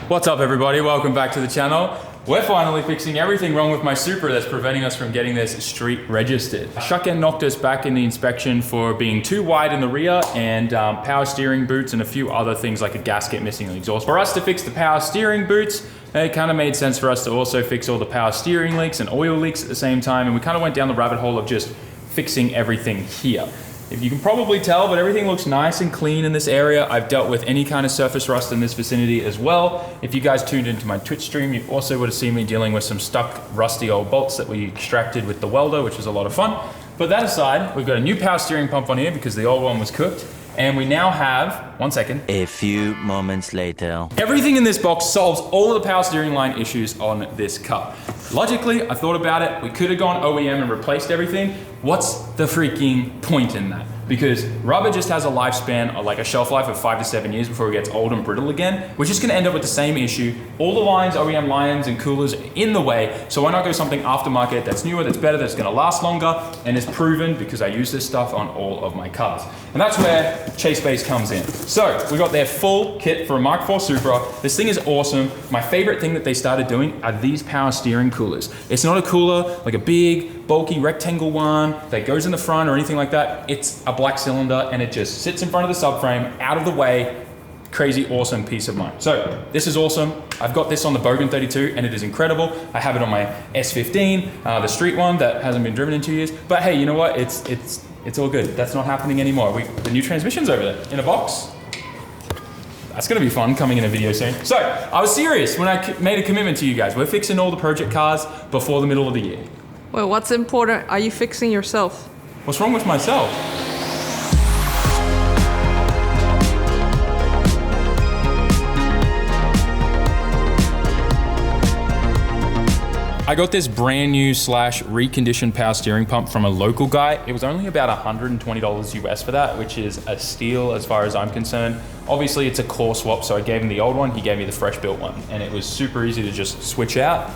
What's up everybody, welcome back to the channel. We're finally fixing everything wrong with my Supra that's preventing us from getting this street registered. Shucken knocked us back in the inspection for being too wide in the rear and power steering boots and a few other things like a gasket missing in the exhaust. For us to fix the power steering boots, it kind of made sense for us to also fix all the power steering leaks and oil leaks at the same time, and we kind of went down the rabbit hole of just fixing everything here. If you can probably tell, but everything looks nice and clean in this area. I've dealt with any kind of surface rust in this vicinity as well. If you guys tuned into my Twitch stream, you also would have seen me dealing with some stuck rusty old bolts that we extracted with the welder, which was a lot of fun. But that aside, we've got a new power steering pump on here because the old one was cooked. And we now have, one second. A few moments later. Everything in this box solves all of the power steering line issues on this car. Logically, I thought about it. We could have gone OEM and replaced everything. What's the freaking point in that? Because rubber just has a lifespan, like a shelf life of 5 to 7 years before it gets old and brittle again. We're just gonna end up with the same issue. All the lines, OEM lines and coolers are in the way, so why not go something aftermarket that's newer, that's better, that's gonna last longer, and is proven because I use this stuff on all of my cars. And that's where Chase Base comes in. So we got their full kit for a Mark 4 Supra. This thing is awesome. My favorite thing that they started doing are these power steering coolers. It's not a cooler like a big, bulky rectangle one that goes in the front or anything like that. It's a black cylinder and it just sits in front of the subframe, out of the way. Crazy, awesome peace of mind. So this is awesome. I've got this on the Bogan 32 and it is incredible. I have it on my S15, the street one that hasn't been driven in 2 years. But hey, you know what? It's all good. That's not happening anymore. The new transmission's over there in a box. That's gonna be fun coming in a video soon. So I was serious when I made a commitment to you guys. We're fixing all the project cars before the middle of the year. Well, what's important? Are you fixing yourself? What's wrong with myself? I got this brand new / reconditioned power steering pump from a local guy. It was only about $120 US for that, which is a steal as far as I'm concerned. Obviously it's a core swap, so I gave him the old one, he gave me the fresh built one, and it was super easy to just switch out.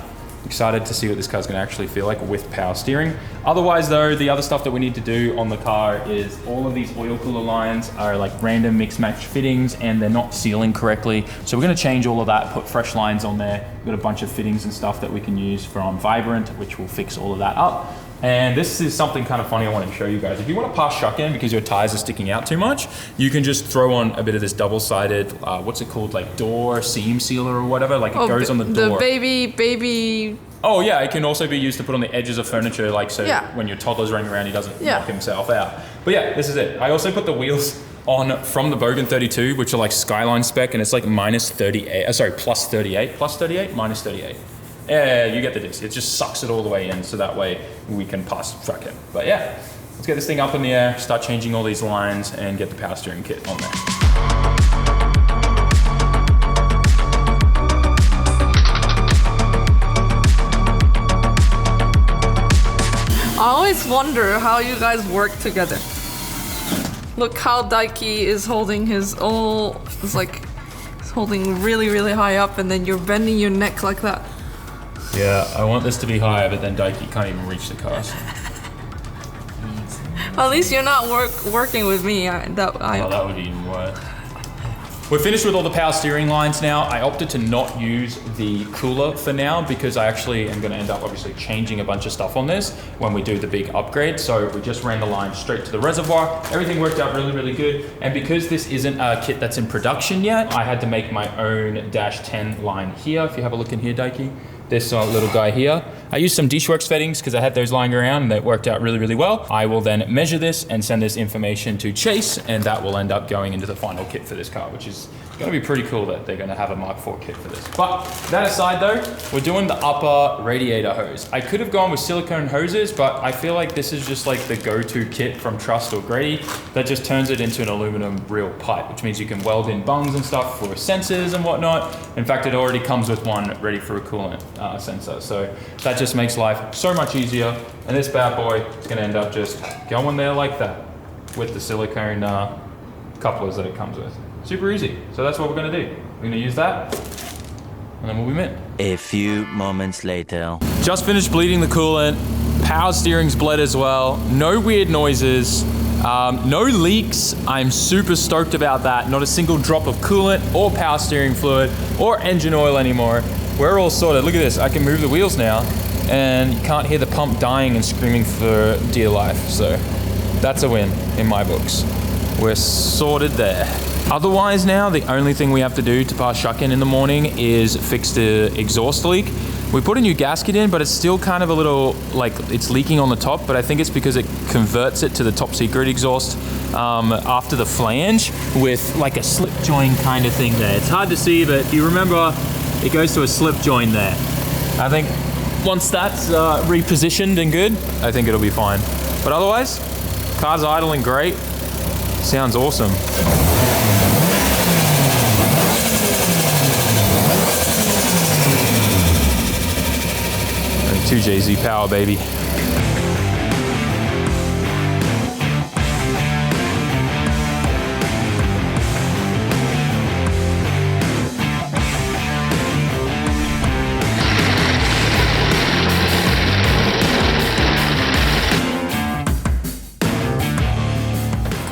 Excited to see what this car's gonna actually feel like with power steering. Otherwise though, the other stuff that we need to do on the car is all of these oil cooler lines are like random mix match fittings and they're not sealing correctly. So we're gonna change all of that, put fresh lines on there. We've got a bunch of fittings and stuff that we can use from Vibrant, which will fix all of that up. And this is something kind of funny I want to show you guys. If you want to pass shuck-in because your tires are sticking out too much, you can just throw on a bit of this double-sided, what's it called, like door seam sealer or whatever, like it goes on the door. The baby. Oh yeah, it can also be used to put on the edges of furniture, like so when your toddler's running around, he doesn't knock himself out. But yeah, this is it. I also put the wheels on from the Bogan 32, which are like Skyline spec, and it's like minus 38, plus 38, minus 38. Yeah, you get the disc. It just sucks it all the way in, so that way we can pass truck it. But yeah, let's get this thing up in the air, start changing all these lines, and get the power steering kit on there. I always wonder how you guys work together. Look how Daiki is holding his it's like he's holding really, really high up, and then you're bending your neck like that. Yeah, I want this to be higher, but then Daiki can't even reach the car. So. At least you're not working with me. That would be even worse. We're finished with all the power steering lines now. I opted to not use the cooler for now because I actually am gonna end up obviously changing a bunch of stuff on this when we do the big upgrade. So we just ran the line straight to the reservoir. Everything worked out really, really good. And because this isn't a kit that's in production yet, I had to make my own -10 line here. If you have a look in here, Daiki. This little guy here. I used some Dishworks fittings because I had those lying around and that worked out really, really well. I will then measure this and send this information to Chase, and that will end up going into the final kit for this car, which is gonna be pretty cool that they're gonna have a Mark 4 kit for this. But that aside though, we're doing the upper radiator hose. I could have gone with silicone hoses, but I feel like this is just like the go-to kit from Trust or Grady that just turns it into an aluminum reel pipe, which means you can weld in bungs and stuff for sensors and whatnot. In fact, it already comes with one ready for a coolant sensor. So that just makes life so much easier. And this bad boy is gonna end up just going there like that with the silicone couplers that it comes with. Super easy. So that's what we're gonna do. We're gonna use that, and then we'll be mint. A few moments later. Just finished bleeding the coolant. Power steering's bled as well. No weird noises. No leaks. I'm super stoked about that. Not a single drop of coolant or power steering fluid or engine oil anymore. We're all sorted. Look at this. I can move the wheels now and you can't hear the pump dying and screaming for dear life. So that's a win in my books. We're sorted there. Otherwise now, the only thing we have to do to pass shuck-in in the morning is fix the exhaust leak. We put a new gasket in, but it's still kind of a little, like, it's leaking on the top, but I think it's because it converts it to the top secret exhaust after the flange with like a slip joint kind of thing there. It's hard to see, but if you remember, it goes to a slip joint there. I think once that's repositioned and good, I think it'll be fine. But otherwise, car's idling great. Sounds awesome. 2 JZ power, baby.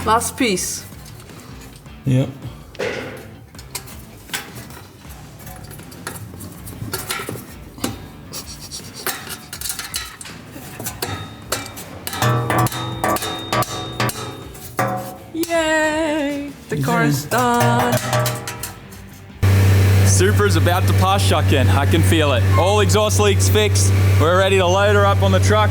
Last piece. Yep. Yay! The car's done. Supra's about to pass shuck-in. I can feel it. All exhaust leaks fixed. We're ready to load her up on the truck.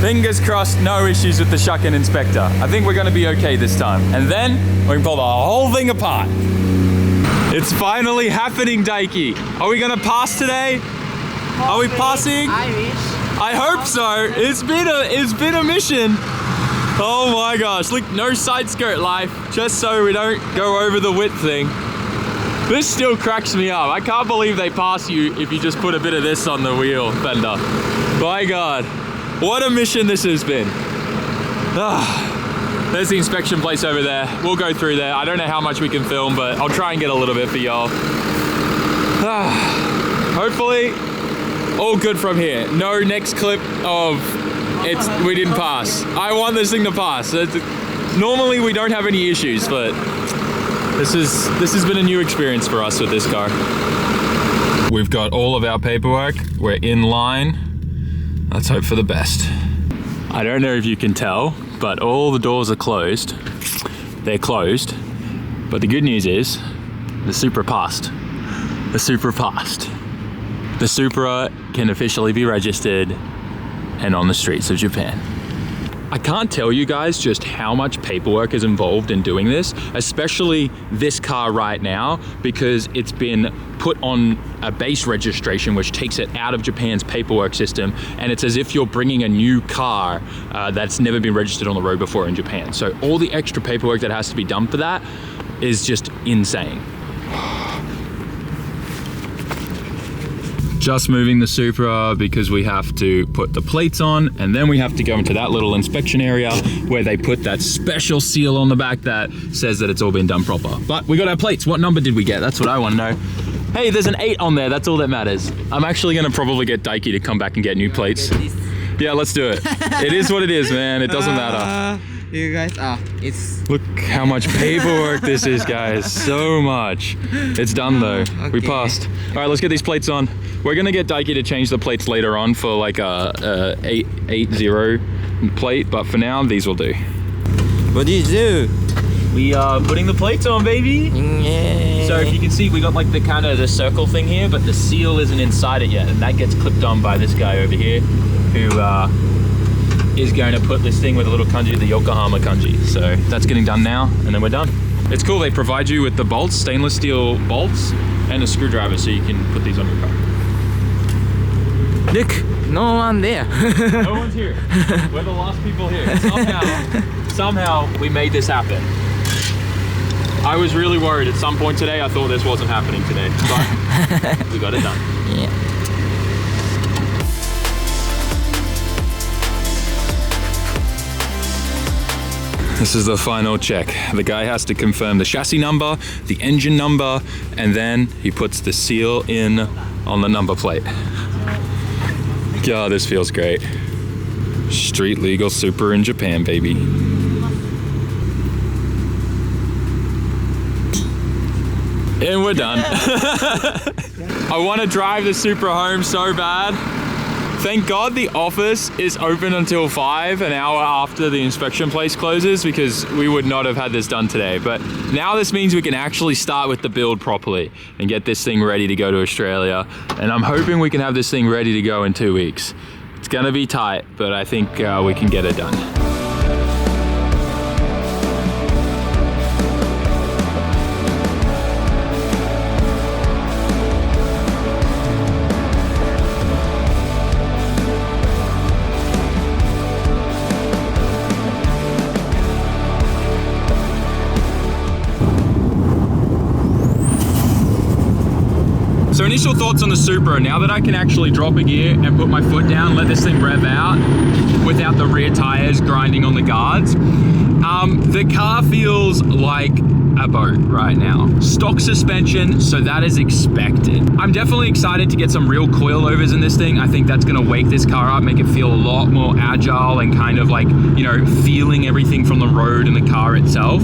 Fingers crossed, no issues with the shuck-in inspector. I think we're gonna be okay this time. And then we can pull the whole thing apart. It's finally happening, Daiki. Are we gonna pass today? Are we passing? I wish. I hope so. It's been a mission. Oh my gosh, look, no side skirt life, just so we don't go over the width thing. This still cracks me up. I can't believe they pass you if you just put a bit of this on the wheel fender. My God, what a mission this has been. There's the inspection place over there. We'll go through there. I don't know how much we can film, but I'll try and get a little bit for y'all. Hopefully, all good from here. No next clip of we didn't pass. I want this thing to pass. Normally we don't have any issues, but this has been a new experience for us with this car. We've got all of our paperwork. We're in line. Let's hope for the best. I don't know if you can tell, but all the doors are closed. They're closed. But the good news is the Supra passed. The Supra passed. The Supra can officially be registered and on the streets of Japan. I can't tell you guys just how much paperwork is involved in doing this, especially this car right now, because it's been put on a base registration, which takes it out of Japan's paperwork system, and it's as if you're bringing a new car that's never been registered on the road before in Japan. So all the extra paperwork that has to be done for that is just insane. Just moving the Supra because we have to put the plates on, and then we have to go into that little inspection area where they put that special seal on the back that says that it's all been done proper. But we got our plates. What number did we get? That's what I want to know. Hey, there's an 8 on there. That's all that matters. I'm actually going to probably get Daiki to come back and get new plates. Yeah, let's do it. It is what it is, man. It doesn't matter. You guys, it's... Look how much paperwork this is, guys. So much. It's done though. Okay. We passed. All right, let's get these plates on. We're gonna get Daiki to change the plates later on for like a 880 plate, but for now, these will do. What do you do? We are putting the plates on, baby. Yeah. So if you can see, we got like the kind of the circle thing here, but the seal isn't inside it yet, and that gets clipped on by this guy over here, who is going to put this thing with a little kanji, the Yokohama kanji. So that's getting done now, and then we're done. It's cool, they provide you with the bolts, stainless steel bolts, and a screwdriver so you can put these on your car. Look, no one there. No one's here. We're the last people here. Somehow we made this happen. I was really worried at some point today. I thought this wasn't happening today, but we got it done. Yeah. This is the final check. The guy has to confirm the chassis number, the engine number, and then he puts the seal in on the number plate. God, this feels great. Street legal Supra in Japan, baby. And we're done. I want to drive the Supra home so bad. Thank God the office is open until 5, an hour after the inspection place closes, because we would not have had this done today. But now this means we can actually start with the build properly and get this thing ready to go to Australia. And I'm hoping we can have this thing ready to go in 2 weeks. It's gonna be tight, but I think we can get it done. So initial thoughts on the Supra, now that I can actually drop a gear and put my foot down, let this thing rev out without the rear tires grinding on the guards, the car feels like a boat right now. Stock suspension, so that is expected. I'm definitely excited to get some real coilovers in this thing. I think that's gonna wake this car up, make it feel a lot more agile and kind of like, you know, feeling everything from the road and the car itself.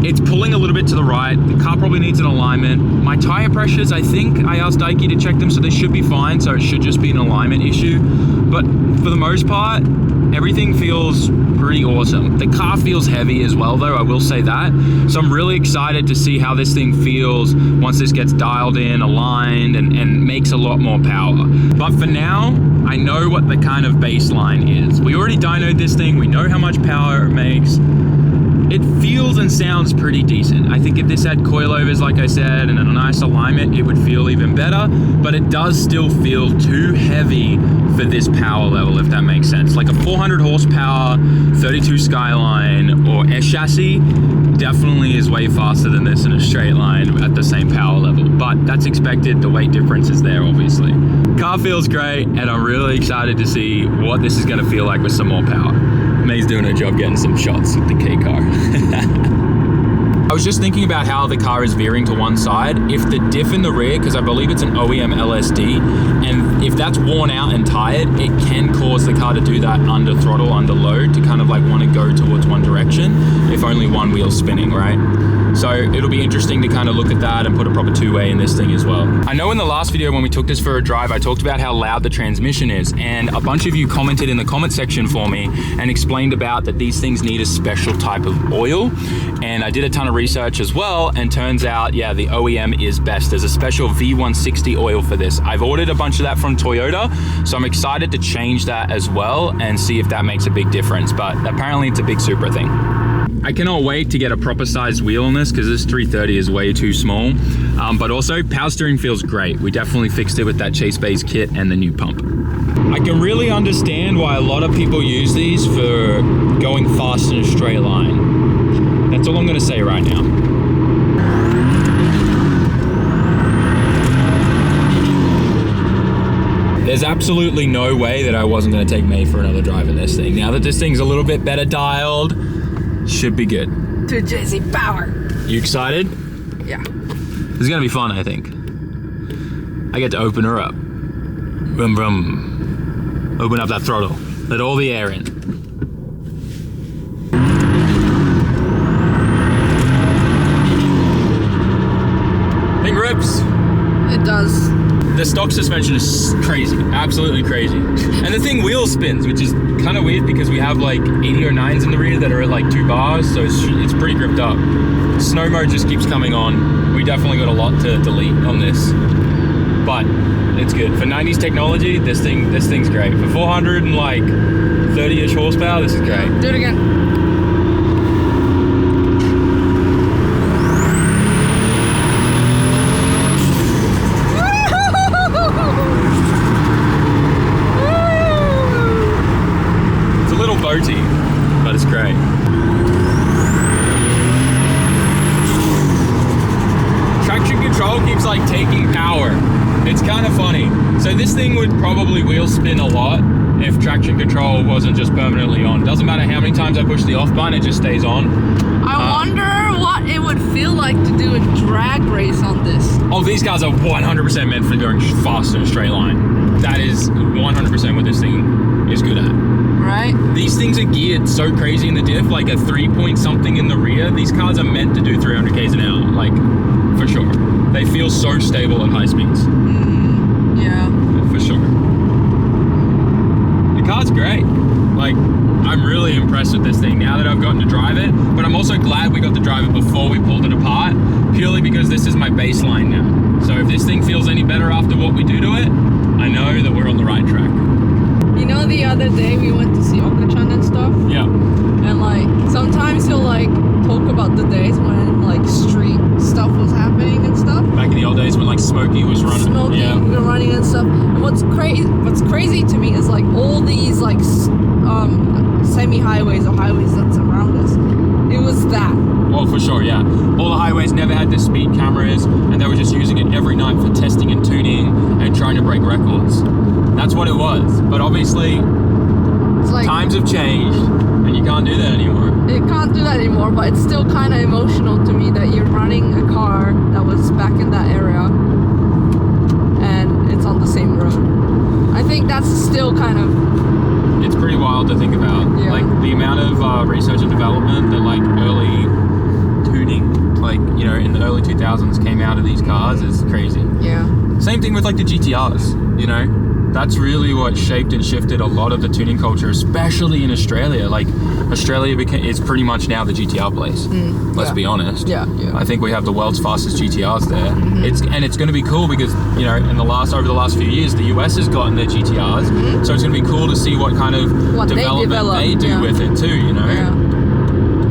It's pulling a little bit to the right. The car probably needs an alignment. My tire pressures, I think I asked Daiki to check them, so they should be fine, so it should just be an alignment issue. But for the most part, everything feels pretty awesome. The car feels heavy as well though, I will say that. So I'm really excited to see how this thing feels once this gets dialed in, aligned, and makes a lot more power. But for now, I know what the kind of baseline is. We already dynoed this thing, we know how much power it makes. It feels and sounds pretty decent. I think if this had coilovers, like I said, and a nice alignment, it would feel even better, but it does still feel too heavy for this power level, if that makes sense. Like a 400 horsepower, 32 Skyline or S chassis definitely is way faster than this in a straight line at the same power level, but that's expected. The weight difference is there, obviously. Car feels great, and I'm really excited to see what this is gonna feel like with some more power. May's doing her job getting some shots with the K car. I was just thinking about how the car is veering to one side. If the diff in the rear, because I believe it's an OEM LSD, and if that's worn out and tired, it can cause the car to do that under throttle, under load, to kind of like want to go towards one direction, if only one wheel's spinning, right? So it'll be interesting to kind of look at that and put a proper two-way in this thing as well. I know in the last video when we took this for a drive, I talked about how loud the transmission is, and a bunch of you commented in the comment section for me and explained about that these things need a special type of oil. And I did a ton of research as well, and turns out, yeah, the OEM is best. There's a special V160 oil for this. I've ordered a bunch of that from Toyota, so I'm excited to change that as well and see if that makes a big difference. But apparently it's a big Supra thing. I cannot wait to get a proper sized wheel on this, because this 330 is way too small. But also, power steering feels great. We definitely fixed it with that Chase Base kit and the new pump. I can really understand why a lot of people use these for going fast in a straight line. That's all I'm gonna say right now. There's absolutely no way that I wasn't gonna take May for another drive in this thing. Now that this thing's a little bit better dialed, should be good. To JZ power. You excited? Yeah. This is gonna be fun, I think. I get to open her up. Vroom, vroom. Open up that throttle. Let all the air in. Thing rips. It does. The stock suspension is crazy, absolutely crazy. And the thing wheel spins, which is kind of weird because we have like 80 or 9s in the rear that are at like 2 bars, so it's pretty gripped up. Snow mode just keeps coming on. We definitely got a lot to delete on this, but it's good. For 90s technology, this thing's great. For 400 and like 30-ish horsepower, this is great. Do it again. But it's great. Traction control keeps like taking power. It's kind of funny. So this thing would probably wheel spin a lot if traction control wasn't just permanently on. Doesn't matter how many times I push the off button, it just stays on. I wonder what it would feel like to do a drag race on this. Oh, these cars are 100% meant for going fast in a straight line. That is 100% what this thing is good at. Right? These things are geared so crazy in the diff, like a 3 point something in the rear. These cars are meant to do 300 k's an hour. Like, for sure. They feel so stable at high speeds. Yeah. For sure. The car's great. Like, I'm really impressed with this thing now that I've gotten to drive it, but I'm also glad we got to drive it before we pulled it apart, purely because this is my baseline now. So if this thing feels any better after what we do to it, I know that we're on the right track. You know, the other day we went to see Okachan and stuff, Yeah. and like sometimes he'll like talk about the days when like street stuff was happening and stuff. Back in the old days when like Smokey was running. Smoking, Yeah. running and stuff. And what's crazy to me is like all these like semi-highways or highways that surround us. It was that. Oh, for sure, yeah. All the highways never had the speed cameras, and they were just using it every night for testing and tuning and trying to break records. That's what it was. But obviously, It's like times have changed, and you can't do that anymore. it can't do that anymore, but it's still kind of emotional to me that you're running a car that was back in that area and it's on the same road. I think that's still kind of... It's pretty wild to think about. Yeah. Like, the amount of research and development that, like, early tuning, like, you know, in the early 2000s came out of these cars is crazy. Yeah. Same thing with, like, the GTRs, you know? That's really what shaped and shifted a lot of the tuning culture, especially in Australia. Like, Australia is pretty much now the GTR place. Let's be honest. Yeah, yeah. I think we have the world's fastest GTRs there. It's going to be cool because, you know, over the last few years, the US has gotten their GTRs. So it's going to be cool to see what kind of What they development they do yeah. with it too, you know? Yeah.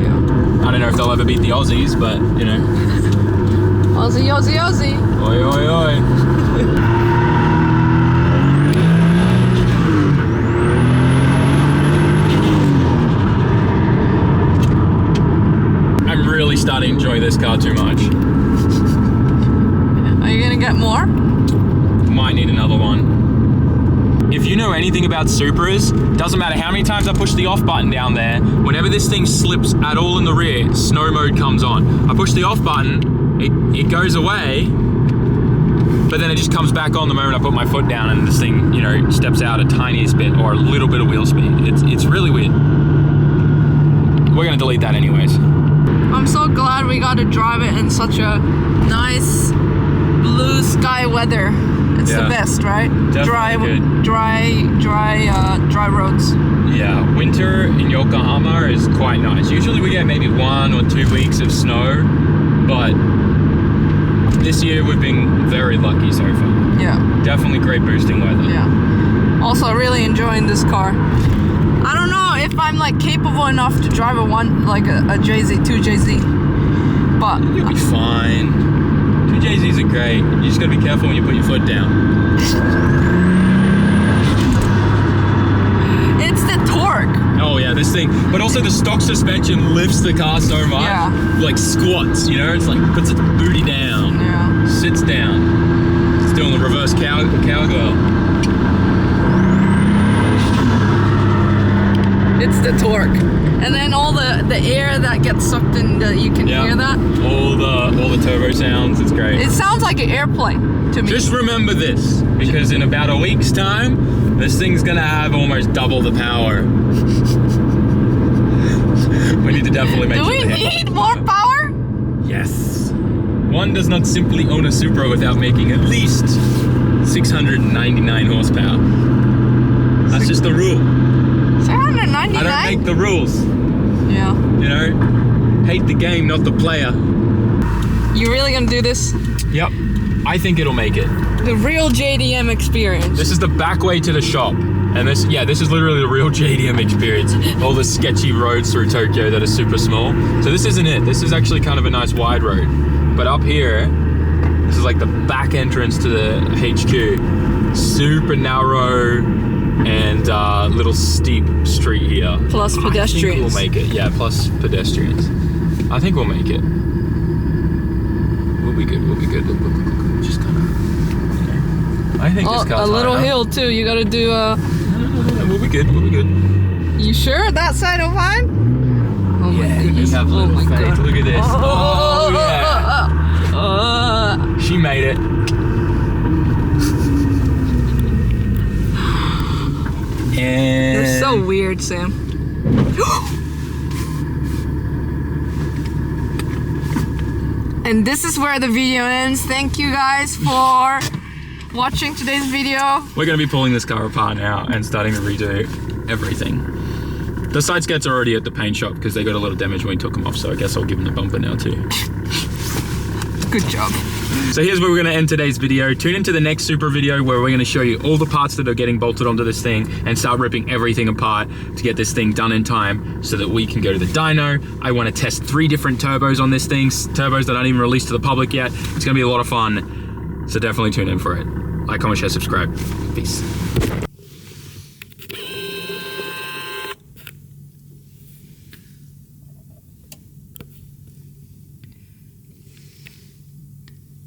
Yeah. I don't know if they'll ever beat the Aussies, but, you know. Aussie, Aussie, Aussie. Oi, oi, oi. I'm really starting to enjoy this car too much. Are you gonna get more? Might need another one. If you know anything about Supras, doesn't matter how many times I push the off button down there, whenever this thing slips at all in the rear, snow mode comes on. I push the off button, it goes away, but then it just comes back on the moment I put my foot down and this thing, you know, steps out a tiniest bit or a little bit of wheel speed. It's really weird. We're gonna delete that anyways. I'm so glad we got to drive it in such a nice blue sky weather. It's Yeah. the best, right? Definitely good. Dry roads. Yeah, winter in Yokohama is quite nice. Usually we get maybe 1 or 2 weeks of snow, but this year we've been very lucky so far. Yeah. Definitely great boosting weather. Yeah. Also, really enjoying this car. I don't know if I'm like capable enough to drive a JZ, 2 JZ, but You'll be fine. 2 JZs are great. You just gotta be careful when you put your foot down. it's the torque. Oh yeah, this thing. But also the stock suspension lifts the car so much. Yeah. Like squats, you know? It's like puts its booty down. Yeah. Sits down. It's doing the reverse cowgirl. It's the torque. And then all the air that gets sucked in, you can hear that. All the turbo sounds, it's great. It sounds like an airplane to me. Just remember this, because in about a week's time, this thing's gonna have almost double the power. We need to definitely make Do sure we they have need more power? Yes. One does not simply own a Supra without making at least 699 horsepower. That's just the rule. 699? I don't make the rules. Yeah. You know? Hate the game, not the player. You really gonna do this? Yep. I think it'll make it. The real JDM experience. This is the back way to the shop. And this is literally the real JDM experience. All the sketchy roads through Tokyo that are super small. So this isn't it. This is actually kind of a nice wide road. But up here, this is like the back entrance to the HQ. Super narrow and little steep street here. Plus pedestrians. I think we'll make it. Yeah, plus pedestrians. I think we'll make it. We'll be good. We'll be good. Look. Just kind of, you know. I think this car's a little high enough. hill too. You gotta do No, we'll be good. We'll be good. You sure that side will fine? Oh my Yeah, goodness. just have a little faith. God. Look at this. Oh, yeah. She made it. And You're so weird, Sam. And this is where the video ends. Thank you guys for watching today's video. We're gonna be pulling this car apart now and starting to redo everything. The side skirts are already at the paint shop because they got a little damage when we took them off, so I guess I'll give them the bumper now too. Good job. So here's where we're gonna end today's video. Tune into the next Supra video where we're gonna show you all the parts that are getting bolted onto this thing and start ripping everything apart to get this thing done in time so that we can go to the dyno. I wanna test 3 different turbos on this thing, turbos that aren't even released to the public yet. It's gonna be a lot of fun, so definitely tune in for it. Like, comment, share, subscribe. Peace.